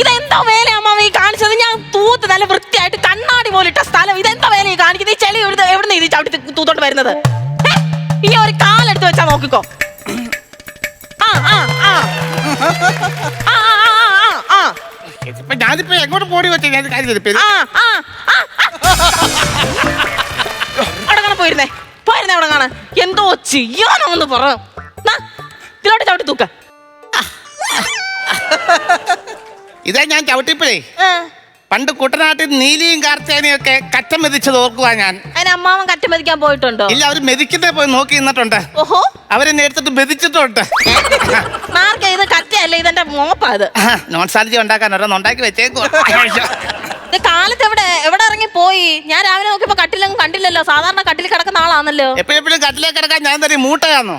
ഇതെന്താ വേല അമ്മാവ ഈ കാണിച്ചത്? ഞാൻ തൂത്ത് നല്ല വൃത്തിയായിട്ട് കണ്ണാടി പോലിട്ട സ്ഥലം ഇതെന്താ വേല ഈ കാണിക്കുന്നത്? ഈ ചെളി എവിടുന്ന് ഇത് ചവിട്ടി തൂത്തോട്ട് വരുന്നത്? ഈ ഒരു കാലെടുത്ത് വെച്ചാ നോക്കിക്കോ. ഞാനിപ്പോ എങ്ങോട്ട് പോടി വെച്ചാ അവിടെ കാണാൻ പോയിരുന്നേ അവിടെ കാണാൻ എന്തോ ചെയ്യാനോന്ന് പറ. ഇതിലോട്ട് ചവിട്ടി തൂക്ക. ഇതാ ഞാൻ ചവിട്ടിപ്പോഴേ പണ്ട് കുട്ടനാട്ടിൽ നീലിയും കാർത്തേനയും ഒക്കെ കറ്റ മെതിച്ചത് ഓർക്കുവാ ഞാൻ. അതിന് അമ്മാവൻ കറ്റ മെതിക്കാൻ പോയിട്ടുണ്ടോ? ഇല്ല, അവര് മെതിക്കുന്നേ പോയി നോക്കി നിന്നിട്ടുണ്ട്. ഓഹോ, അവരെന്നെ എടുത്തിട്ട് മെതിച്ചിട്ടുണ്ട്. ഇത് കറ്റയല്ലേ, ഇതെന്റെ മോപ്പാ. ഇത് നോൺസാലജി ഉണ്ടാക്കാൻ ഓരോന്ന് ഉണ്ടാക്കി വെച്ചേക്കോ. കാലത്ത് എവിടെ ഇറങ്ങി പോയി? ഞാൻ രാവിലെ നോക്കിയപ്പോ കട്ടിലൊന്നും കണ്ടില്ലല്ലോ. സാധാരണ കട്ടിൽ കിടക്കുന്ന ആളാണല്ലോ. എപ്പോഴും കട്ടിലേക്ക് കിടക്കാൻ ഞാൻ തന്നെ മൂട്ടയാണോ?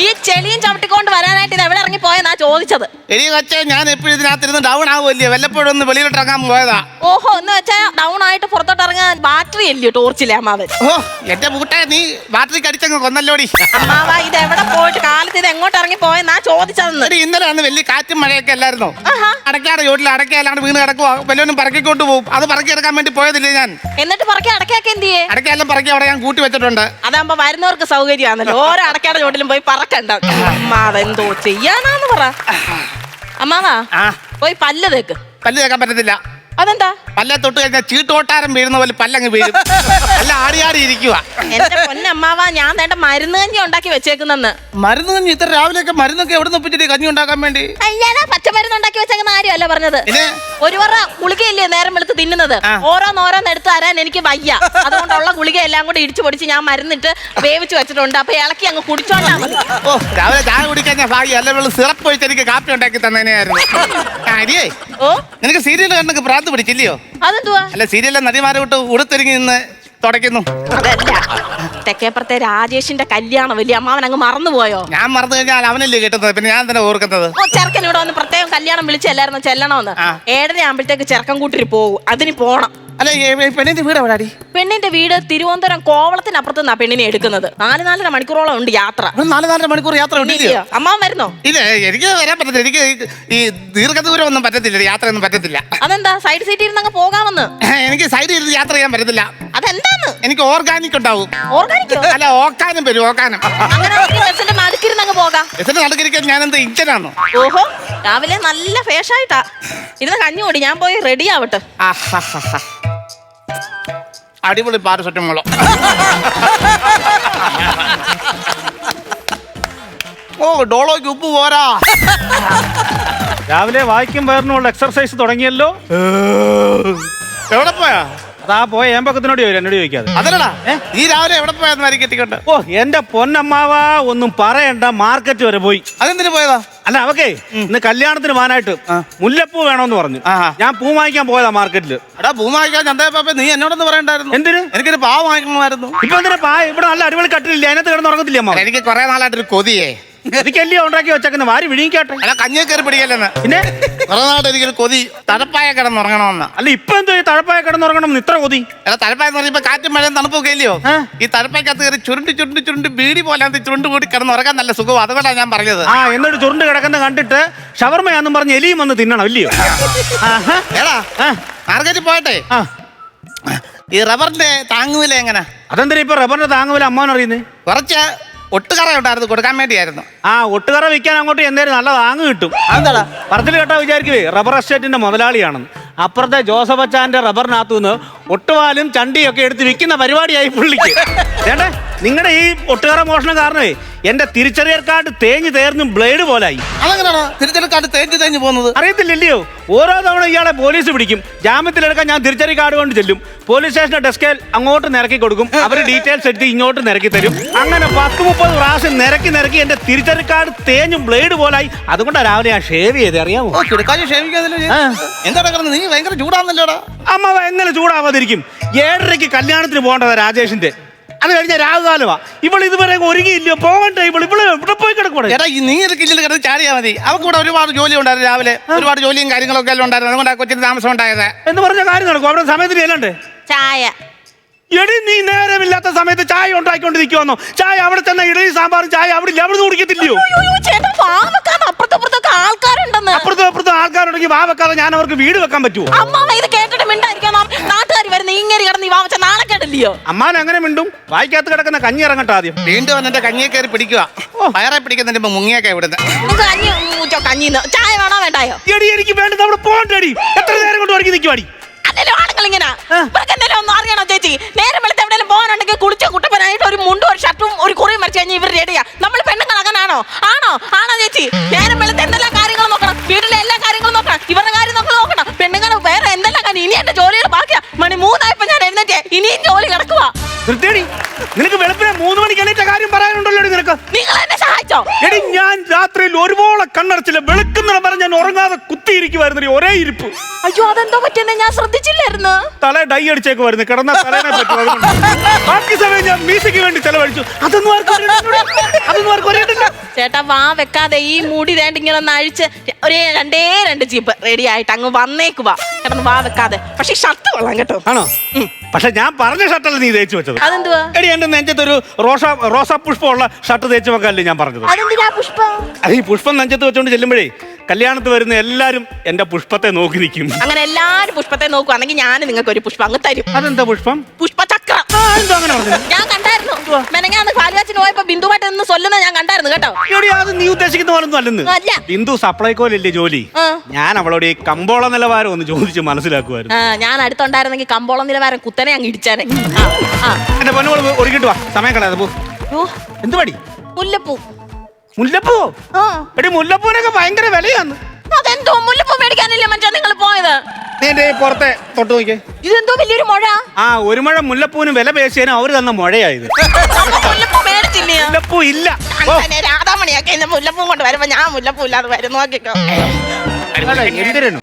ഈ ചെളിയും ചവിട്ടിക്കൊണ്ട് വരാനായിട്ട് ഇത് എവിടെ ഇറങ്ങി പോയെന്നാ ചോദിച്ചത്. എലി കൊച്ചേ, ഞാൻ എപ്പോഴും ഇതിനകത്തിരുന്ന് ഡൗൺ ആവുമല്ലേ, വല്ലപ്പോഴും ഒന്ന് വെളിയിലോട്ട് ഇറങ്ങാൻ പോയതാ. ഓഹോ, എന്ന് വെച്ചാ ഡൗൺ ആയിട്ട് പുറത്തോട്ട് ഇറങ്ങാൻ ബാറ്ററി അല്ലയോ ടോർച്ചില്ലേ അമ്മാവൻ? ഓ എന്റെ മൂട്ട, നീ ബാറ്ററിക്ക് അടിച്ചങ്ങ് കൊന്നല്ലോടി. അമ്മാവ, ഇത് എവിടെ പോയിട്ട് കാലത്ത് ഇത് എങ്ങോട്ട് ഇറങ്ങി പോയെന്നാ ചോദിച്ചതെന്ന്. ഇന്നലെ അന്ന് വലിയ കാറ്റും മഴയൊക്കെ അല്ലായിരുന്നോ? അടയ്ക്കാടെ ചോട്ടിൽ അടയ്ക്കല്ലാണ്ട് വീണ് കിടക്കുവാ, വല്ലവനും പറക്കിക്കൊണ്ട് പോകും. അത് പറക്കി എടുക്കാൻ വേണ്ടി പോയതില്ലേ ഞാൻ. എന്നിട്ട് പറക്കി അടയ്ക്കൊക്കെ എന്ത് ചെയ്യേ? അടയ്ക്കെല്ലാം പറക്കി അവിടെ ഞാൻ കൂട്ടി വെച്ചിട്ടുണ്ട്. അതാകുമ്പോ വരുന്നവർക്ക് സൗകര്യമാണല്ലോ. ഓരോ അടയ്ക്കാടെ ചോട്ടിലും പോയി പറക്കണ്ട. അമ്മാവ എന്തോ ചെയ്യാനാന്ന് പറ. അമ്മാവാ, പോയി പല്ല് തേക്ക്. പല്ല് തേക്കാൻ പറ്റത്തില്ല. അതെന്താ? പല്ലെ തൊട്ട് കഴിഞ്ഞാൽ ചീട്ടോട്ടാരം വീഴുന്ന പോലെ പല്ലങ്ങ് വീഴും. അല്ല, ആടി ഇരിക്കുക. എന്റെ പൊന്നമ്മാവാ, ഞാൻ വേണ്ട മരുന്ന് കഞ്ഞി ഉണ്ടാക്കി വെച്ചേക്കുന്നെന്ന്. മരുന്ന് കഞ്ഞി? ഇത്ര രാവിലെയൊക്കെ മരുന്നൊക്കെ എവിടെ ഒപ്പിച്ചിട്ട് കഞ്ഞി ഉണ്ടാക്കാൻ വേണ്ടി? അയ്യാടാ, പച്ചമരുന്ന് ഉണ്ടാക്കി വെച്ചേക്കുന്ന കാര്യമല്ല പറഞ്ഞത്. ഒരു പറ ഗുളികയില്ലേ നേരം വെളുത്ത് തിന്നുന്നത്, ഓരോന്നോരോന്ന് എടുത്ത് തരാൻ എനിക്ക് വയ്യ. അതുകൊണ്ടുള്ള ഗുളിക എല്ലാം കൂടി ഇടിച്ചു പൊടിച്ച് ഞാൻ മരുന്നിട്ട് വേവിച്ച് വെച്ചിട്ടുണ്ട്. അപ്പൊ ഇളക്കി അങ്ങ് കുടിച്ചോണ്ടാ മതി. ഓ, രാവിലെ ചായ കുടിക്കാൻ ഞാൻ ഭാഗ്യം. അല്ല, സിറപ്പ് ഒഴിച്ച് എനിക്ക് കാപ്പി ഉണ്ടാക്കി തന്നേനെയായിരുന്നു. അരിയേ, ഓ നിനക്ക് സീരിയൽ കണ്ടൊക്കെ പ്രാന്ത് പിടിച്ചില്ലയോ? അതെന്തുവാ? അല്ല, സീരിയലിലെ നടിമാരെ വിട്ട് ഉടുത്തൊരുങ്ങി നിന്ന് തുടയ്ക്കുന്നു. അതല്ല, തെക്കേപ്പുറത്തെ രാജേഷിന്റെ കല്യാണം വലിയ അമ്മാവൻ അങ്ങ് മറന്നുപോയോ? ഞാൻ മറന്നു കഴിഞ്ഞാൽ അവനല്ലേ കിട്ടുന്നത്, പിന്നെ ഞാൻ തന്നെ ഓർക്കുന്നത്. ഓ, ചെറുക്കൻ ഇവിടെ വന്ന് പ്രത്യേകം കല്യാണം വിളിച്ചല്ലായിരുന്നു ചെല്ലണമെന്ന്. 7:30 ആകുമ്പോഴത്തേക്ക് ചെറുക്കൻ കൂട്ടിരി പോകും. അതിന് പോണം. അല്ല, പെണ്ണിന്റെ വീട് എവിടാടി? പെണ്ണിന്റെ വീട് തിരുവനന്തപുരം കോവളത്തിനപ്പുറത്ത് നിന്നാ പെണ്ണിനെ എടുക്കുന്നത്. 4-4.5 മണിക്കൂറോളം ഉണ്ട് യാത്ര. 4-4 മണിക്കൂർ യാത്ര ഉണ്ടല്ലോ. അമ്മാവൻ വരുന്നോ? ഇല്ല, എനിക്ക് വരാൻ പറ്റത്തില്ല. എനിക്ക് ഈ ദീർഘദൂരം ഒന്നും പറ്റത്തില്ല, യാത്രയൊന്നും പറ്റത്തില്ല. അതെന്താ? സൈഡ് സീറ്റിൽ ഇരുന്ന് അങ്ങ് പോകാമെന്ന്. എനിക്ക് സൈഡിൽ ഇരുന്ന് യാത്ര ചെയ്യാൻ പറ്റത്തില്ല. അതെന്താന്ന്? എനിക്ക് ഓർഗാനിക് ഉണ്ടാവും. ഓർഗാനിക്കോ? അല്ല, ഓക്കാനും വരും. ഓക്കാനും അങ്ങനെ ബസ്സിന്റെ നടുക്കിരുന്ന് അങ്ങ് പോകാം. ബസ്സിന്റെ നടുക്കിരിക്കാൻ ഞാൻ എന്താ ഇഞ്ചനാണോ? ഓഹോ, രാവിലെ നല്ല ഫേഷായിട്ടാ ഇരുന്ന് കഞ്ഞി കൂടി. ഞാൻ പോയി റെഡി ആവട്ടെ. അടിപൊളി പാരസെറ്റമോളോ. ഓ, ഡോളോയ്ക്ക് ഉപ്പ് പോരാ. രാവിലെ വായിക്കും വയറിനുള്ള എക്സർസൈസ് തുടങ്ങിയല്ലോ. എവിടെ പോയാ? അതാ പോയ ഏമ്പക്കത്തിനോട് എന്നോട് ചോദിക്കാതെ. അതല്ലടാ, ഈ രാവിലെ എവിടെ പോയാന്ന് വരി കെട്ടിക്കൊണ്ട്. ഓ, എന്റെ പൊന്നമ്മാവ, ഒന്നും പറയണ്ട, മാർക്കറ്റ് വരെ പോയി. അതെന്തിനു പോയതാ? അല്ല, അവക്കേ ഇന്ന് കല്യാണത്തിന് പോകാനായിട്ട് മുല്ലപ്പൂ വേണോന്ന് പറഞ്ഞു. ഞാൻ പൂ വാങ്ങിക്കാൻ പോയതാ മാർക്കറ്റില്. എടാ, പൂ വാങ്ങിക്കാൻ ചന്തയപ്പാപ്പ നീ എന്നോടൊന്ന് പറയണ്ടായിരുന്നു. എന്തിന്? എനിക്കൊരു പാവ വാങ്ങിക്കണമായിരുന്നു. ഇപ്പൊ എന്തിനാ ഇവിടെ നല്ല അടിപൊളി കട്ടിലില്ല, അതിനകത്ത് കിടന്ന് ഉറങ്ങത്തില്ല അമ്മ. എനിക്ക് കുറെ നാളായിട്ടൊരു കൊതിയേ. എനിക്കല്ലയോ ഉണ്ടാക്കി വെച്ചേക്കുന്ന, വാരി വിഴുങ്ങിക്കാട്ടെ. അല്ല, കഞ്ഞി കയറി പിടിക്കല്ലെന്ന്. പിന്നെ കുറെ നാളായിട്ട് എനിക്കൊരു കൊതി, തണുപ്പായ കിടന്നുറങ്ങണമെന്ന്. അല്ല, ഇപ്പൊ എന്തോ ഈ തഴപ്പായ കിടന്നുറങ്ങണം ഇത്ര കൊതി? അല്ല, തണുപ്പായെന്ന് പറഞ്ഞപ്പോ കാറ്റും മഴയും തണുപ്പൊക്കെ ഇല്ലയോ? ഈ തണുപ്പയ്ക്കകത്ത് കയറി ചുരുണ്ട് ബീഡി പോലെ ചുരുണ്ട് കൂടി കിടന്നുറങ്ങാൻ നല്ല സുഖം. അതുകൊണ്ടാണ് ഞാൻ പറഞ്ഞത്. എന്നിട്ട് ചുരുണ്ട് കിടക്കുന്ന കണ്ടിട്ട് ഷവർമയാന്നും പറഞ്ഞ് എലിയും വന്ന് തിന്നണം, ഇല്ലയോ? ഏടാ, മാർക്കറ്റിൽ പോയട്ടെ, ഈ റബ്ബറിന്റെ താങ്ങുവില എങ്ങനെ? അതെന്തിനാ ഇപ്പൊ റബ്ബറിന്റെ താങ്ങുവില അമ്മാവൻ അറിയുന്നേ? കുറച്ച് ഒട്ടുകറ ഉണ്ടായിരുന്നു, കൊടുക്കാൻ വേണ്ടിയായിരുന്നു. ഒട്ടുകറ വിൽക്കാൻ അങ്ങോട്ട് എന്തായാലും നല്ല താങ്ങ് കിട്ടും. അതെന്താടാ? പറച്ചിൽ കേട്ടാ വിചാരിക്കുവേ റബ്ബർ എസ്റ്റേറ്റിന്റെ മുതലാളിയാണെന്ന്. അപ്പുറത്തെ ജോസഫ് അച്ചാന്റെ റബ്ബറിനകത്തു നിന്ന് ഒട്ടുപാലും ചണ്ടിയൊക്കെ എടുത്ത് വിൽക്കുന്ന പരിപാടിയായി പുള്ളിക്ക്. വേണ്ടേ, നിങ്ങളുടെ ഈ ഒട്ടുകറ മോഷണം കാരണമേ എന്റെ തിരിച്ചറിയൽ കാർഡ് തേഞ്ഞു തേർന്നും ബ്ലേഡ് പോലായി. അതെങ്ങനെയാണോ തിരിച്ചറിയൽ കാർഡ് തേഞ്ഞു പോകുന്നത്? അറിയത്തില്ലല്ലയോ? ഓരോ തവണ ഇയാളെ പോലീസ് പിടിക്കും. ജാമ്യത്തിലെടുക്കാൻ ഞാൻ തിരിച്ചറിയൽ കാർഡ് കൊണ്ട് ചെല്ലും. പോലീസ് സ്റ്റേഷന്റെ ഡെസ്കിൽ അങ്ങോട്ട് നിരക്കി കൊടുക്കും. അവര് ഡീറ്റെയിൽസ് എടുത്ത് ഇങ്ങോട്ട് നിരക്കി തരും. അങ്ങനെ 10-30 പ്രാവശ്യം നിരക്കി എന്റെ തിരിച്ചറിയൽ കാർഡ് തേഞ്ഞും ബ്ലേഡ് പോലായി. അതുകൊണ്ടാണ് രാവിലെ ഞാൻ ഷേവ് ചെയ്ത്, അറിയാമോ? എന്താ നീ ഭയങ്കര ചൂടാന്നല്ലോടാ. അമ്മ എങ്ങനെ ചൂടാവാതിരിക്കും? 7:30 കല്യാണത്തിന് പോകേണ്ടതാ രാജേഷിന്റെ. അത് കഴിഞ്ഞ രാഹുകാലമാ. ഇവൾ ഇതുവരെ ഒരുങ്ങിയില്ലോ, പോകണ്ടേ? ഇവിടെ പോയി കിടക്കൂടെ? എടാ, നീ കിച്ചണിൽ കിടന്ന് ചാടിയാ മതി. അവർക്ക് കൂടെ ഒരുപാട് ജോലി ഉണ്ടായിരുന്നു. രാവിലെ ഒരുപാട് ജോലിയും കാര്യങ്ങളൊക്കെ എല്ലാം ഉണ്ടായിരുന്നു. അതുകൊണ്ട് കൊച്ചിന് താമസം ഉണ്ടായത് എന്ന് പറഞ്ഞ കാര്യം നടക്കും. അവിടെ സമയത്തിന് ചെല്ലണ്ടേ? ചായ എടി നീ നേരമില്ലാത്ത സമയത്ത് ചായ ഉണ്ടാക്കിക്കൊണ്ട് നിൽക്കുവാന്നോ? ചായ അവിടെ ചെന്ന ഇഡലി സാമ്പാറും ചായ അവിടെ അവിടെ കുടിക്കത്തില്ലയോ? ചേട്ടാ വാ വെക്കാൻ അപ്പുറത്തപ്പുറത്തൊക്കെ ആൾക്കാരുണ്ടെന്ന്. അപ്പുറത്തും ആൾക്കാരുണ്ടെങ്കിൽ വാ വെക്കാതെ ഞാൻ അവർക്ക് വീട് വെക്കാൻ പറ്റുമോ? അമ്മാവ ഇത് കേട്ടിട്ട് മിണ്ടായിരിക്കാം. നാട്ടുകാർ വരുന്ന ഇങ്ങനെ കിടന്ന് ഈ വാവച്ച നാളെ കേട്ടില്ലയോ? അമ്മാൻ എങ്ങനെ മിണ്ടും? വായിക്കകത്ത് കിടക്കുന്ന കഞ്ഞി ഇറങ്ങട്ടെ ആദ്യം. വീണ്ടും എന്റെ കഞ്ഞിയെ കയറി പിടിക്കുക. വയറെ പിടിക്കുന്നതിന് മുമ്പ് മുങ്ങിയൊക്കെ ഇവിടുന്ന്. കഞ്ഞിന്ന് ചായ വേണോ വേണ്ടായോ? എടി എനിക്ക് വേണ്ടത് അവിടെ പോകണ്ടടി. എത്ര നേരം കൊണ്ട് ഒരുക്കി നിൽക്കുവാടി? അല്ലല്ലോ ആണുങ്ങൾ ഇങ്ങനെ എന്തെങ്കിലും ഒന്നും അറിയണോ ചേച്ചി? നേരം വെളുത്ത് എവിടെയെങ്കിലും പോകാനുണ്ടെങ്കിൽ കുളിച്ച കുട്ടപ്പനായിട്ട് ഒരു മുണ്ടും ഒരു ഷർട്ടും ഒരു കുറിയും മറിച്ച് കഴിഞ്ഞാൽ ഇവർ റെഡിയാ. നമ്മൾ പെണ്ണുങ്ങൾ അങ്ങനാണോ? ആണോ ചേച്ചി? നേരം വെളുത്ത് എന്തെല്ലാം കാര്യങ്ങൾ നോക്കണം, വീട്ടിലെ എല്ലാ കാര്യങ്ങളും നോക്കണം, ഇവരുടെ കാര്യം നോക്കണം. പെണ്ണുങ്ങൾ വേറെ എന്തെല്ലാം കാര്യം. ഇനി എന്റെ ജോലികൾ ബാക്കിയാ. മണി 3 ഞാൻ എഴുന്നേറ്റേ, ഇനിയും ജോലി കിടക്കുവാ. നിനക്ക് വെളുപ്പിനെ 3 മണിക്ക് എണീറ്റ കാര്യം പറയാനുണ്ടല്ലോ നിനക്ക്. നിങ്ങൾ എന്നെ സഹായിച്ചോ? എടി ഞാൻ രാത്രിയിൽ ഒരുപോലെ കണ്ണടച്ചില്ല. വെളുക്കുന്നിടം വരെ ഞാൻ ഉറങ്ങാതെ കുത്തിയിരിക്കുവായിരുന്നു ഒരേ ഇരിപ്പ്. അയ്യോ അതെന്തോ പറ്റിയെന്ന് ഞാൻ ശ്രദ്ധിച്ചില്ലായിരുന്നു. തല ഡൈ അടിച്ചേക്ക് വരുന്നു. കിടന്ന തലേനെ പറ്റും. ബാക്കി സമയം ഞാൻ മ്യൂസിക്ക് വേണ്ടി ചെലവഴിച്ചു. അതൊന്നും ആർക്കും അറിയത്തില്ല. ചേട്ടാ വാ വെക്കാതെ ഈ മുടി വേണ്ട ഇങ്ങനെ ഒന്ന് അഴിച്ച് ഒരു 2 ജീപ്പ് റെഡി ആയിട്ട് അങ്ങ് വന്നേക്കുവാ. കിടന്ന് വാ വെക്കാതെ. പക്ഷെ ഷർട്ട് കൊള്ളാം കേട്ടോ. ആണോ? പക്ഷെ ഞാൻ പറഞ്ഞ ഷർട്ടല്ല നീ തേച്ച് വെച്ചത്. അതെന്തുവാ? എടി എന്റെ നെഞ്ചത്തൊരു റോസാ പുഷ്പമുള്ള ഷർട്ട് തേച്ച് വെക്കാല്ലേ ഞാൻ പറഞ്ഞത്. അതെന്തിനാ പുഷ്പം? അത് ഈ പുഷ്പം നെഞ്ചത്ത് വെച്ചോണ്ട് ചെല്ലുമ്പോഴേ കല്യാണത്ത് വരുന്ന എല്ലാരും എന്റെ പുഷ്പത്തെ നോക്കി നിൽക്കും. അങ്ങനെ എല്ലാരും പുഷ്പത്തെ നോക്കുവാണെങ്കിൽ ഞാൻ നിങ്ങൾക്ക് ഒരു പുഷ്പം അങ്ങ് തരും. അതെന്താ പുഷ്പം? പുഷ്പചക്രം. ഞാൻ കണ്ടായിരുന്നു. മെനങ്ങാന്ന് പാലുകാച്ചിന് പോയപ്പോ ബിന്ദുവായിട്ട് നിന്ന് സൊല്ലുന്ന ഞാൻ കണ്ടായിരുന്നു കേട്ടോ. അത് നീ ഉദ്ദേശിക്കുന്ന പോലൊന്നും അല്ലെന്ന്. ബിന്ദു സപ്ലൈകോലല്ലേ ജോലി. ഞാൻ അവളോട് ഈ കമ്പോള നിലവാരം ഒന്ന് ചോദിച്ച് മനസ്സിലാക്കുമായിരുന്നു. ഞാൻ അടുത്തുണ്ടായിരുന്നെങ്കിൽ കമ്പോള നിലവാരം കുത്തനെ അങ്ങ് ഇടിച്ചാനെ. എന്റെ പൊന്നുകൾ ഒരുക്കിട്ട് വാ, സമയം കളയാതെ പോ. എന്ത് പടി? മുല്ലപ്പൂ. മുല്ലപ്പൂ? എടി മുല്ലപ്പൂനൊക്കെ ഭയങ്കര വിലയാന്ന്. അതെന്തോ മുല്ലപ്പൂ മേടിക്കാനില്ലേ മറ്റേ നിങ്ങൾ പോയത്? നീ എന്റെ പുറത്തെ തൊട്ട് നോക്കിയേ. ഇതെന്തോ വലിയൊരു മുഴ. ഒരു മുഴ മുല്ലപ്പൂന് വില പേശിയാലും അവര് തന്ന മുഴയായത്. മുല്ലപ്പൂ മേടിച്ചില്ലേ? മുല്ലപ്പൂ ഇല്ല. രാധാമണിയൊക്കെ ഇന്ന് മുല്ലപ്പൂ കൊണ്ട് വരുമ്പോ ഞാൻ മുല്ലപ്പൂ ഇല്ലാതെ വരും. നോക്കിക്കോ. എന്തിനു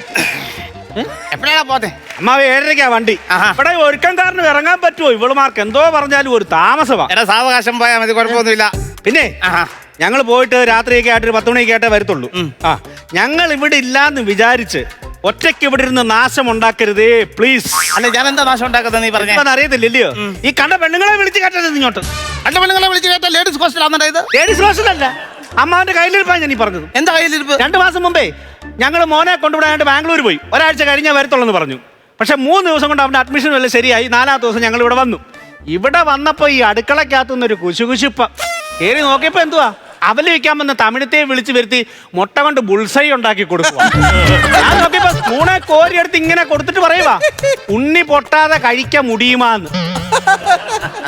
എപ്പോഴാണ് പോത്തെ? അമ്മാവ് 7:30 വണ്ടി. ഇവിടെ ഒരുക്കംകാരന് ഇറങ്ങാൻ പറ്റുമോ? ഇവളുമാർക്ക് എന്തോ പറഞ്ഞാലും ഒരു താമസമാ. എടാ സാവകാശം പോയാൽ മതി, കുഴപ്പമൊന്നുമില്ല. പിന്നെ ഞങ്ങൾ പോയിട്ട് രാത്രിയൊക്കെ ആയിട്ട് 10 മണിയൊക്കെ ആയിട്ടേ വരത്തുള്ളൂ. ഞങ്ങൾ ഇവിടെ ഇല്ലാന്ന് വിചാരിച്ച് ഒറ്റയ്ക്ക് ഇവിടെ ഇരുന്ന് നാശം ഉണ്ടാക്കരുതേ പ്ലീസ്. അല്ല ഞാൻ എന്താ നാശം ഉണ്ടാക്കുന്നത് നീ പറഞ്ഞ അറിയത്തില്ലല്ലോ. ഈ കണ്ട പെണ്ണുങ്ങളെ വിളിച്ച് കേട്ടത് ഇങ്ങോട്ട്. കണ്ട പെണ്ണുങ്ങളെ വിളിച്ച് കേട്ട ലേഡീസ് ഹോസ്റ്റലാണോ ഇത്? ലേഡീസ് ഹോസ്റ്റലല്ല, അമ്മാവന്റെ കയ്യിലിരിപ്പാണ് ഞാൻ ഈ പറഞ്ഞത്. എന്താ കയ്യിലിരിപ്പ്? 2 മാസം മുമ്പേ ഞങ്ങൾ മോനെ കൊണ്ടുവിടാനായിട്ട് ബാംഗ്ലൂർ പോയി. ഒരാഴ്ച കഴിഞ്ഞാൽ വരത്തുള്ളൂ പറഞ്ഞു. പക്ഷെ 3 ദിവസം കൊണ്ട് അവന്റെ അഡ്മിഷൻ വല്ല ശരിയായി. 4ാമത്തെ ദിവസം ഞങ്ങൾ ഇവിടെ വന്നു. ഇവിടെ വന്നപ്പോ ഈ അടുക്കളക്കകത്തുനിന്നൊരു കുശുകുശുപ്പ കേറി നോക്കിയപ്പോ എന്തുവാ, അവല് വെക്കാമെന്ന് തമിഴത്തെ വിളിച്ചു വരുത്തി മുട്ട കൊണ്ട് ബുൾസൈ ഉണ്ടാക്കി കൊടുക്കുക. ഞാൻ നോക്കിയപ്പോ സ്പൂണെ കോരിയെടുത്ത് ഇങ്ങനെ കൊടുത്തിട്ട് പറയുവാ, ഉണ്ണി പൊട്ടാതെ കഴിക്കാൻ മുടിയുമാന്ന്.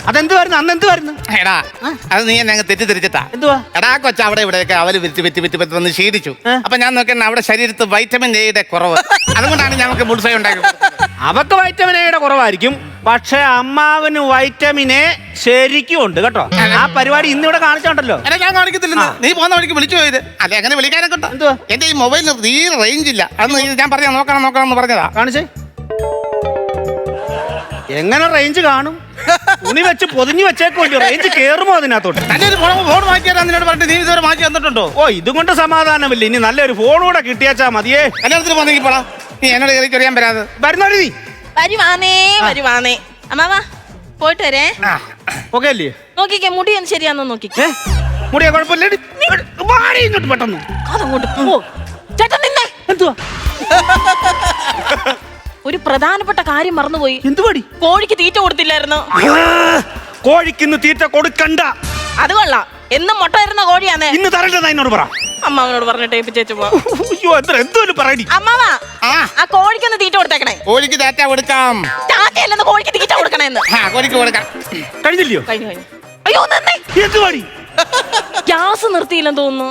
അതെന്തുവായിരുന്നു? അന്ന് എന്തുവായിരുന്നു? എടാ അത് നീ എന്നെ തെറ്റിദ്ധരിച്ചിട്ടാ. എന്തുവാ? എടാ കൊച്ച അവിടെ ഇവിടെയൊക്കെ അവല് വിറ്റ് വന്ന് ക്ഷീണിച്ചു. അപ്പൊ ഞാൻ നോക്കിയാൽ അവിടെ ശരീരത്ത് വൈറ്റമിൻ എയുടെ കുറവ്. അതുകൊണ്ടാണ് ഞങ്ങൾക്ക് ബുൾസൈ ഉണ്ടാക്കി. അവക്ക് വൈറ്റമിൻ എയുടെ കുറവായിരിക്കും, പക്ഷെ അമ്മാവന് വൈറ്റമിൻ എ ശരിക്കും ഉണ്ട് കേട്ടോ. ആ പരിപാടി ഇന്നിവിടെ കാണിച്ചോണ്ടല്ലോ. ഞാൻ കാണിക്കത്തില്ല. നീ പോകുന്ന വഴിക്ക് വിളിച്ചു പോയത് അല്ലെ? അങ്ങനെ വിളിക്കാനൊക്കെ എന്തുവാ? എന്റെ ഈ മൊബൈലിന് തീരെ റേഞ്ച് ഇല്ല. അന്ന് ഞാൻ പറഞ്ഞാ നോക്കണം എന്ന് പറഞ്ഞതാ. കാണിച്ചേ. എങ്ങനെ റേഞ്ച് കാണും? തുണി വെച്ച് പൊതിഞ്ഞു വെച്ചേക്കോ, റേഞ്ച് കേറുമോ അതിനകത്തോട്ട്? നല്ലൊരു ഫോൺ മാറ്റിയാ നിന്നോട് പറഞ്ഞിട്ട് നീ ഇതുവരെ മാറ്റി തന്നിട്ടുണ്ടോ? ഇതും കൊണ്ട് സമാധാനമില്ല. ഇനി നല്ലൊരു ഫോൺ കൂടെ കിട്ടിയാച്ചാ മതിയേ. കല്യാണത്തിന് പോന്നെങ്കിൽ പോടാ. നീ എന്നോട് കയറി ചൊറിയാൻ വരാതെ വരുന്നോടി നീ. വരുവാനേ അമ്മാവാ പോയിട്ട് വരേ. ഓക്കെ അല്ലേ? നോക്കിക്കേ മുടി ഒന്ന് ശരിയാന്നോ നോക്കിക്കേ. മുടിയാ കുഴപ്പമില്ല. ഇങ്ങോട്ട് പെട്ടെന്ന് അതങ്ങോട്ട് പോ. ചേട്ടാ നിന്നെ. എന്തുവാ? ഒരു പ്രധാനപ്പെട്ട കാര്യം മറന്നുപോയി. എന്തുവാടി? കോഴിക്ക് തീറ്റ കൊടുത്തില്ലായിരുന്നു. കോഴിക്കിന്ന് തീറ്റ കൊടുക്കണ്ട. അത് കൊള്ളാം. എന്നും മുട്ട തരുന്ന കോഴിയാന്നേ. ഇന്ന് തരണ്ടെന്ന് എന്നോട് പറ. അമ്മാവനോട് പറഞ്ഞിട്ട് ഏൽപ്പിച്ചേച്ചു പോ. അയ്യോ എന്തോലും പറയടി. അമ്മാവാ ആ കോഴിക്കൊന്ന് തീറ്റ കൊടുത്തേക്കണേ. കോഴിക്ക് തീറ്റ കൊടുക്കാം. ചാറ്റയല്ലെന്ന് കോഴിക്ക് തീറ്റ കൊടുക്കണേന്ന്. കോഴിക്ക് കൊടുക്കാം. കഴിഞ്ഞില്ലയോ? കഴിഞ്ഞു. അയ്യോ നന്നേ. എന്തുവാടി? ഗ്യാസ് നിർത്തിയില്ലെന്ന് തോന്നുന്നു.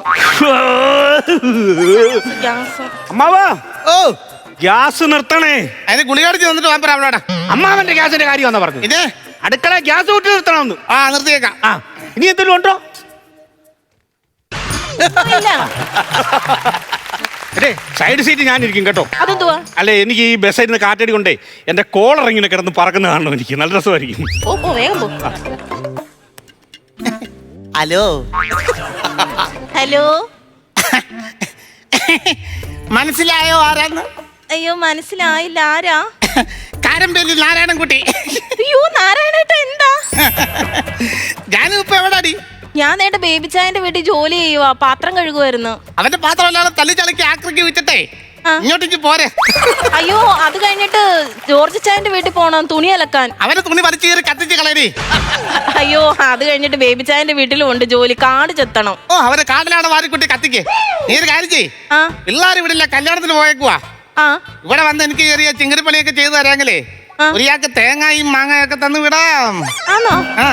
ഗ്യാസ്. അമ്മാവാ ഗ്യാസ് നിർത്തണേ. അതിന് ഗുളികടിച്ച് വന്നിട്ട് വാൻ അവളോടാ. അമ്മാവന്റെ ഗ്യാസിന്റെ കാര്യം വന്നാ പറഞ്ഞു. ഇത് അടുക്കള ഗ്യാസ് കൂട്ടി നിർത്തണമെന്ന്. നിർത്തിയേക്കാം. ഇനി എന്തെങ്കിലും ഉണ്ടോ? സൈഡ് സീറ്റ് ഞാനിരിക്കും കേട്ടോ. അതെന്തുവാ? അല്ലെ എനിക്ക് ഈ ബസ്സിൽ നിന്ന് കാറ്റടി കൊണ്ടേ എന്റെ കോളർ ഇങ്ങനെ കിടന്ന് പറക്കുന്ന കാണണം. എനിക്ക് നല്ല രസമായിരിക്കും. ഹലോ ഹലോ മനസ്സിലായോ ആരാന്ന്? അയ്യോ മനസ്സിലായില്ല. ആരാ? കാരമ്പേലി നാരായണൻകുട്ടി. അയ്യോ നാരായണേട്ട എന്താ? ജാനു ഇപ്പൊ എവിടാടി? ഞാൻ നേട്ട ബേബിച്ചായന്റെ വീട്ടിൽ ജോലി ചെയ്യുവാ, പാത്രം കഴുകുമായിരുന്നു. അവന്റെ പാത്രമല്ലാതെ തള്ളി ചളിക്ക് ആക്രിക്ക് വിറ്റിട്ടേ ആ. ഇങ്ങോട്ടേക്ക് പോരെ. അയ്യോ അത് കഴിഞ്ഞിട്ട് ജോർജ് ചായന്റെ വീട്ടിൽ പോണം തുണി അലക്കാൻ. അവന്റെ തുണി വലിച്ചു കയറി കത്തിച്ച് കളയടി. അയ്യോ അത് കഴിഞ്ഞിട്ട് ബേബി ചായന്റെ വീട്ടിലും ഉണ്ട് ജോലി, കാട് ചെത്തണം. ഓ അവരെ കാടിലാണ് വാരിക്കുട്ടി കത്തിക്ക്. നീ ഒരു കാര്യം ചെയ്യ്, ആ പിള്ളേർ ഇവിടെ ഇല്ല, കല്യാണത്തിന് പോയേക്കുവാ. ആ ഇവിടെ വന്ന് എനിക്ക് ചെറിയ ചിങ്ങരിപ്പണിയൊക്കെ ചെയ്തു തരാമെങ്കിലേ ആ. ഒരിയാൾക്ക് തേങ്ങയും മാങ്ങയൊക്കെ തന്നു വിടാം. ആണോ? ആ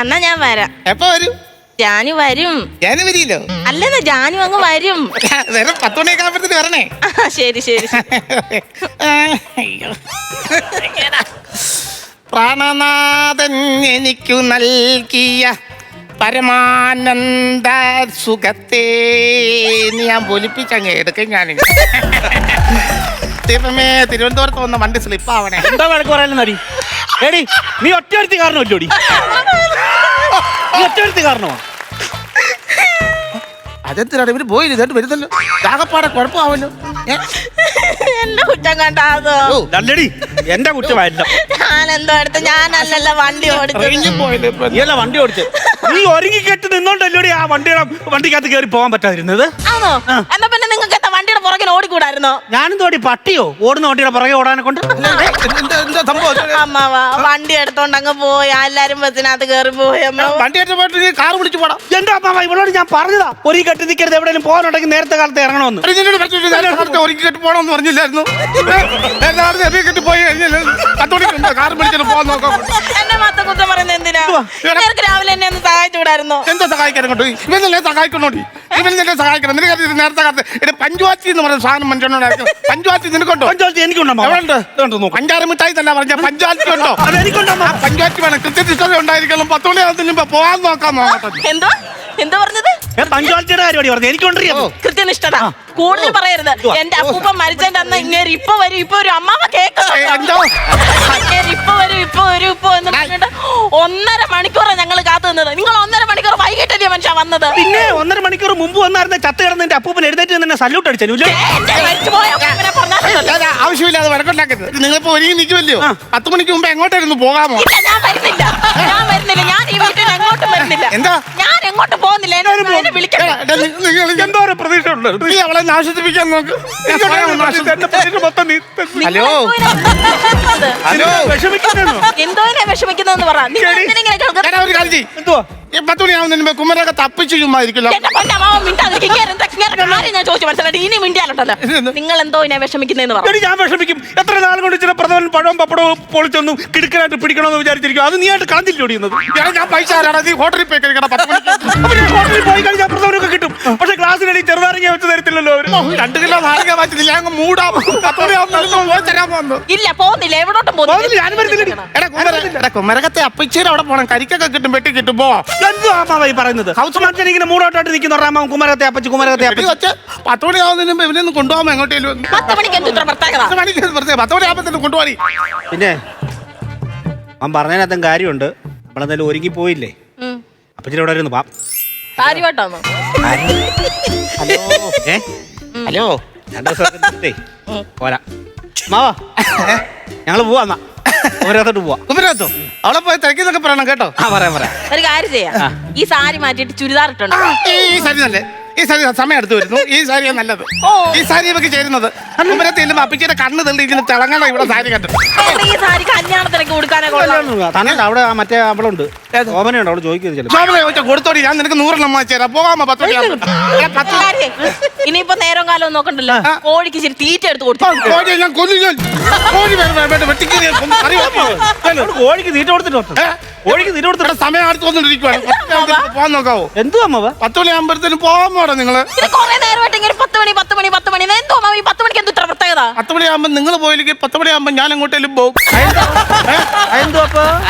എന്നാ ഞാൻ വരാം. എപ്പോ വരും? ജാനു വരും. ജാനുവരിയിലോ? അല്ലെന്നാ ജാനു അങ്ങ് വരും. വേറെ 10 മണിയൊക്കെ ആകുമ്പോഴത്തേക്ക് വരണേ. ശരി ശരി ശരി. അയ്യോ. പ്രാണനാഥൻ എനിക്കു നൽകിയ പരമാനന്ദ സുഖത്തെ ഞാൻ പൊലിപ്പിച്ചങ്ങ് എടുക്കും. ഞാൻ ദൈവമേ, തിരുവനന്തപുരത്ത് വന്ന വണ്ടി സ്ലിപ്പാവണേ. എന്താ വഴക്ക് പറയാൻ നടി? എടി നീ ഒറ്റ കാരണമല്ലോടി, നീ ഒറ്റ കാരണമാ. അതെന്തിനാണ് ഇവര് പോയില്ല? ഇതായിട്ട് വരുന്നല്ലോ, ആകപ്പാടെ കുഴപ്പമാവല്ലോ. എന്റെ കുറ്റം കണ്ടാതോ? നല്ലടി എന്റെ കുറ്റമായില്ല. ഞാനെന്തോ എടുത്ത്, ഞാനല്ലല്ലോ വണ്ടി ഓടിച്ചത്. നീ അല്ല വണ്ടി ഓടിച്ചത്. നീ ഒരുങ്ങി കെട്ടി നിന്നോണ്ടല്ലോടി ആ വണ്ടിക്കകത്ത് കയറി പോകാൻ പറ്റാതിരുന്നത്. ആണോ? എന്നാ പിന്നെ നിങ്ങൾക്ക് എന്താ വണ്ടിയുടെ പുറകിൽ ഓടിക്കൂടായിരുന്നോ? ഞാനും തോടി പട്ടിയോ ഓടുന്ന വണ്ടിയുടെ പുറകെ ഓടാനെ കൊണ്ട്. എന്താ സംഭവം? അമ്മാവാ വണ്ടി എടുത്തോണ്ട് അങ്ങ് പോയി, എല്ലാരും ബസ്സിനകത്ത് കയറി പോയി. അമ്മ വണ്ടി ആയിട്ട് പോയിട്ട് നീ കാർ വിളിച്ചു പോടാ. എന്റെ അമ്മ ഇവളോട് ഞാൻ പറഞ്ഞതാ ഒരു കെട്ടി നിൽക്കരുത്, എവിടെയും പോകാനുണ്ടെങ്കിൽ നേരത്തെ കാലത്ത് ഇറങ്ങണമെന്ന്. ഒരുക്കി കെട്ടി പോകണമെന്ന് പറഞ്ഞില്ലായിരുന്നു? കെട്ടി പോയി കഴിഞ്ഞാൽ 10 മണിക്ക് കാർ വിളിച്ചിട്ട് പോകാൻ നോക്കാം. എന്നെ മാത്രം കുറ്റം പറയുന്നത് എന്തിനാ? നിനക്ക് രാവിലെ എന്നെ ഒന്ന് സഹായിച്ചുകൂടായിരുന്നോ? എന്താ സഹായിക്കാൻ കൊണ്ട്? ഇവനല്ലേ സഹായിക്കണോടി, ഇവനല്ലേ സഹായിക്കണം. നിനക്ക് നേരത്തെ കാലത്ത് പഞ്ചുവാത്തി എന്ന് പറയുന്ന സാധനം മനുഷ്യനോടായിരിക്കും. പഞ്ചുവാത്തി നിനക്കുണ്ടോ? പഞ്ചായത്ത് എനിക്കുണ്ടോ? പഞ്ചാര മിഠായി തന്നെ പറഞ്ഞ പഞ്ചായത്തി ഉണ്ടോ? എനിക്കുണ്ടോ? പഞ്ചായത്തി വേണം, കൃത്യനിഷ്ഠത ഉണ്ടായിരിക്കണം. 10 മണിയാകുന്നതിന് പോകാൻ നോക്കാം. എന്തോ എന്താ പറഞ്ഞത്? പഞ്ചായത്തിന്റെ കാര്യമാണ് പറഞ്ഞത്. എനിക്കുണ്ടോ കൃത്യനിഷ്ഠത കൂടുതൽ പറയരുത്. എന്റെ അപ്പൂപ്പൻ മരിച്ചതിന്റെ അന്ന് ഇങ്ങനെ ഇപ്പൊ വരും ഇപ്പൊ ഒരു അമ്മാവ കേൾക്കാം. ഇപ്പൊ വരും ഇപ്പൊ വരും ഇപ്പൊ എന്ന് പറഞ്ഞിട്ട് 1.5 മണിക്കൂറാണ് ഞങ്ങൾ കാത്തു നിന്നത്. നിങ്ങൾ 1.5 മണിക്കൂർ വൈകിട്ടല്ലേ മനുഷ്യ വന്നത്? പിന്നെ 1.5 മണിക്കൂർ മുമ്പ് വന്നായിരുന്ന ചത്ത് കിടന്ന് എന്റെ അപ്പൂപ്പൻ എഴുന്നേറ്റ് തന്നെ സല്യൂട്ട് അടിച്ചു. ആവശ്യമില്ലാതെ വഴക്കുണ്ടാക്കരുത്. നിങ്ങളിപ്പോ ഒരുങ്ങി നിൽക്കുമല്ലോ, 10 മണിക്ക് മുമ്പ് എങ്ങോട്ടായിരുന്നു പോകാമോ? ഞാൻ വരുന്നില്ല, ഞാൻ വരുന്നില്ല. ഞാൻ ഈ വീട്ടിൽ എങ്ങോട്ടും വരുന്നില്ല. എന്താ? ഞാൻ എങ്ങോട്ടും പോകുന്നില്ല. എന്നെ വിളിക്കണം. എന്തോ ഒരു പ്രതീക്ഷ ഉണ്ട്. നീ അവളെ ആശ്വസിപ്പിക്കാൻ നോക്ക്. ഹലോ ഹലോ, എന്തോനെ വിഷമിക്കുന്നതെന്ന് പറ. നിങ്ങൾ എന്തിനിങ്ങനെ കേൾക്കുന്നത്? ഒരു കാര്യം ചെയ്യ്. എന്തുവാ? 10 മണിയാവുന്നതിന് മുമ്പ് കുമരൊക്കെ തപ്പിച്ച് ചുമ്മായിരിക്കല്ലോ. എന്റെ പൊന്നമ്മാവൻ മിണ്ടാതിരിക്ക്. ഇങ്ങനെ കാര്യം ഞാൻ ചോദിച്ചു മനസ്സിലായിട്ട് ഇനി മിണ്ടിയാലുണ്ടല്ലോ. നിങ്ങൾ എന്തോ ഇനെ വിഷമിക്കുന്നതെന്ന് പറഞ്ഞു. ഞാൻ വിഷമിക്കും. എത്ര നാൾ കൊണ്ട് ചില പ്രഥമൻ പഴവും പപ്പടവും പൊളിച്ചൊന്നും കിടുക്കനായിട്ട് പിടിക്കണമെന്ന് വിചാരിച്ചിരിക്കും. അത് നീ ആയിട്ട് കളഞ്ഞില്ല ഓടിയുന്നത്. ഞാൻ പൈസ ആരാണ്? നീ ഹോട്ടലിൽ പോയി കഴിക്കണം. 10 മണിക്ക് ഹോട്ടലിൽ പോയി കഴിഞ്ഞാൽ പ്രഥമനൊക്കെ കിട്ടും. പക്ഷെ ക്ലാസ്സിനടി ചെറുനാരങ്ങ വെച്ച് തരത്തില്ലല്ലോ അവര്. 2 കിലോ നാരങ്ങ വാങ്ങിച്ചില്ല, അങ്ങ് മൂടാം. 10 മണിയാവുന്ന പോയി തരാൻ പോകുന്നു. ഇല്ല പോകുന്നില്ല, എവിടോട്ടും പോകുന്നില്ല, ഞാനും വരുന്നില്ല. എടാ കുമരകത്തെ അപ്പച്ചേരി അവിടെ പോണം. കരിക്കൊക്കെ കിട്ടും, വെട്ടി കിട്ടും. പോ. എന്തോ അമ്മാവായി പറയുന്നത്? ഹൗസ് മാർച്ചൻ ഇങ്ങനെ മൂടോട്ടായിട്ട് നിൽക്കുന്ന അമ്മാവൻ കുമരകത്തെ അപ്പച്ചി കുമരകത്തെ അപ്പച്ചി. 10 മണിയാവുന്നതിന് മുമ്പ് ഇവനൊന്ന് കൊണ്ടുപോകാമോ എങ്ങോട്ടേലും? 10 മണിക്ക് എന്ത് ഇത്ര പ്രത്യേകത? 10 മണിക്ക് 10 മണിയാകുമ്പോ കൊണ്ടുപോയി. പിന്നെ അവൻ പറഞ്ഞതിനകത്തും കാര്യമുണ്ട്. നമ്മളെന്തായാലും ഒരുങ്ങി പോയില്ലേ, അപ്പച്ചിരി ഇവിടെ ഇരുന്ന് പാം. കാര്യമായിട്ടാണോ? ഹലോ 2 ദിവസം പോരാ മാവാ, ഞങ്ങള് പോവാ. കുമരകത്തോട്ട് പോവാ. കുമരകത്തോ? അവിടെ പോയി തിരക്കിന്നൊക്കെ പറയണം കേട്ടോ. പറയാം. ഒരു കാര്യം ചെയ്യാം, ഈ സാരി മാറ്റിയിട്ട് ചുരിദാർ ഇട്ടുണ്ട്. ഈ സാരി നല്ലേ? ഈ സാരി സമയം എടുത്ത് വരുന്നു. ഈ സാരിയാണ് നല്ലത്. ഈ സാരി ഇവക്ക് ചേരുന്നത്. കുമരകത്ത് ചെല്ലുമ്പോ അപ്പച്ചിയുടെ കണ്ണ് തള്ളി ഇങ്ങനെ തിളങ്ങണം. ഇവിടെ സാരി കണ്ടു. ഈ സാരി കല്യാണത്തിനൊക്കെ കൊടുക്കാനേ തന്നെ അവിടെ മറ്റേ അവളുണ്ട്, ഓമനയുണ്ട്, അവള് ചോദിക്കുന്നത് ചില ശോഭന ചോദിച്ചാൽ കൊടുത്തോടി. ഞാൻ നിനക്ക് 100 വാങ്ങിച്ചു തരാം. പോകാമോ? 10 മണിയാകുമ്പോ. ഇനിയിപ്പോ നേരം കാലം നോക്കണ്ടല്ലോ, കോഴിക്ക് ഇച്ചിരി തീറ്റ എടുത്ത് കൊടുത്തു. കോഴി ഞാൻ കൊല്ലു. ഞാൻ കോഴി വെട്ടിക്ക് കോഴിക്ക് തീറ്റ കൊടുത്തിട്ട് കോഴിക്ക് തീറ്റ കൊടുത്തിട്ട് സമയം അടുത്ത് വന്നിട്ടിരിക്കുവാണ്. പോകാൻ നോക്കാവോ? എന്തോ അമ്മ 10 മണിയാകുമ്പോഴത്തേനും പോകാമോ നിങ്ങള്? കൊറേ നേരമായിട്ട് ഇങ്ങനെ 10 മണി എന്തോ ഈ 10 മണിക്ക് എന്ത് ഇത്ര പ്രത്യേകത? 10 മണിയാകുമ്പോ നിങ്ങൾ പോയില്ലെങ്കിൽ 10 മണിയാകുമ്പോ ഞാൻ എങ്ങോട്ടേലും പോകും.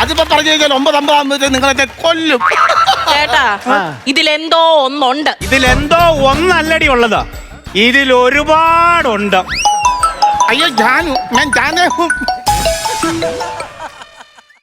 അതിപ്പോ പറഞ്ഞു കഴിഞ്ഞാൽ 9:50 ആകുമ്പോഴത്തേക്ക് നിങ്ങളെ കൊല്ലും. ചേട്ടാ ഇതിലെന്തോ ഒന്നുണ്ട്. ഇതിലെന്തോ ഒന്നല്ലടി ഉള്ളതാ, ഇതിൽ ഒരുപാടുണ്ട്. അയ്യോ ഞാൻ